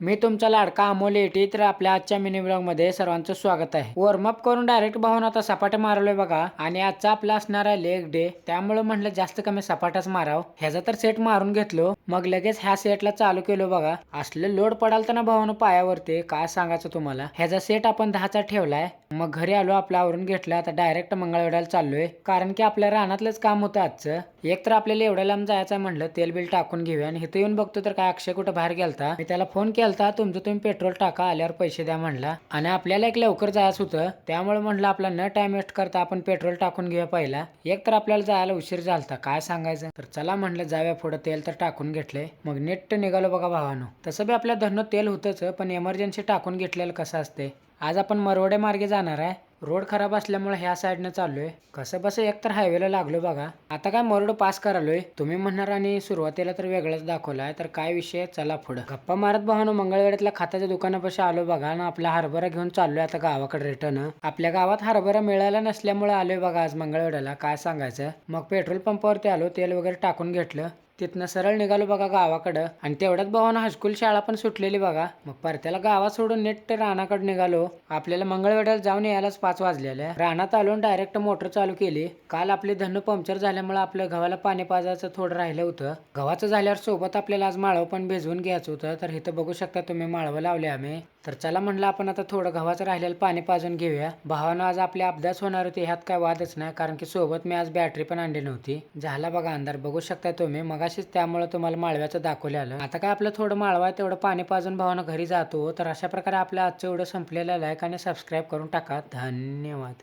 मी तुमचा लाडका अमोल एटी. तर आपल्या आजच्या मिनी ब्लॉग मध्ये सर्वांचं स्वागत आहे. वॉर्मअप करून डायरेक्ट भाऊन आता सपाटे मारलोय बघा. आणि आजचा आपला असणार आहे लेग डे, त्यामुळे म्हटलं जास्त कमी सपाटाच माराव. ह्याचा तर सेट मारून घेतलो, मग लगेच ह्या सेटला चालू केलो बघा. असलं लोड पडाल तर ना भावानं पायावरती, काय सांगायचं तुम्हाला. ह्याचा सेट आपण 10चा ठेवलाय. मग घरी आलो, आपलं आवरून घेतलं. आता डायरेक्ट मंगळवेढ्याला चाललोय, कारण की आपल्या रानातलंच काम होतं आजचं. एक तर आपल्याला एवढ्या लांब जायचं म्हणलं, तेल बिल टाकून घेऊया. आणि इथं येऊन बघतो तर काय अक्षय कुठं बाहेर गेलता. मी त्याला फोन केलता, तुमचं तुम्ही पेट्रोल टाका, आल्यावर पैसे द्या म्हणला. आणि आपल्याला एक लवकर जायचं होतं, त्यामुळे म्हणलं आपला न टाइम वेस्ट करता आपण पेट्रोल टाकून घेऊया पहिला. एक तर आपल्याला जायला उशीर झालता, काय सांगायचं. तर चला म्हणलं जाऊया पुढं. तेल तर टाकून घेतलंय, मग नेट निघालो बघा भावानो. तसं बी आपल्या धरणं तेल होतंच, पण इमर्जन्सी टाकून घेतलेलं कसं असते. आज आपण मरवडे मार्गे जाणार आहे. रोड खराब असल्यामुळे ह्या साईडनं चाललोय. कसं बस एक तर हायवेला लागलो बघा. आता काय मरोड पास करालोय. तुम्ही म्हणणार आणि सुरुवातीला तर वेगळंच दाखवलाय, तर काय विषय, चला पुढं. गप्पा मारत भावानो मंगळवेढ्यातल्या खात्याच्या दुकानापाशी आलो बघा. ना आपला हरभरा घेऊन चाललोय आता गावाकडे रिटर्न. आपल्या गावात हरभरा मिळाला नसल्यामुळे आलोय बघा आज मंगळवेढ्याला, काय सांगायचं. मग पेट्रोल पंपावरती आलो, तेल वगैरे टाकून घेतलं. तिथनं सरळ निघालो बघा गावाकडं. आणि तेवढ्यात भावानं हायस्कूल शाळा पण सुटलेली बघा. मग परत्याला गावात सोडून नेट रानाकडे निघालो. आपल्याला मंगळवेढ्याला जाऊन यायलाच 5 वाजलेल्या. रानात आलो, डायरेक्ट मोटर चालू केली. काल आपले धन्न पंक्चर झाल्यामुळे आपलं गव्हाला पाणी पाजायचं थोडं राहिलं होतं. गव्हाचं झाल्यावर सोबत आपल्याला आज माळव पण भिजवून घ्यायचं होतं. तर इथं बघू शकता तुम्ही, माळवं लावले आम्ही. तर चला म्हणलं आपण आता थोडं गव्हाचं राहिलेलं पाणी पाजून घेऊया. भावानं आज आपले अभ्यास होणार होते, ह्यात काय वादच नाही, कारण की सोबत मी आज बॅटरी पण आणली नव्हती. झाला बघा अंधार, बघू शकता तुम्ही मगाशीच, त्यामुळे तुम्हाला माळव्याचं दाखवलं आलं. आता काय आपलं थोडं माळवा आहे, तेवढं पाणी पाजून भावानं घरी जातो. तर अशा प्रकारे आपलं आजचं एवढं संपलेलं. लाईक आणि सबस्क्राईब करून टाका. धन्यवाद.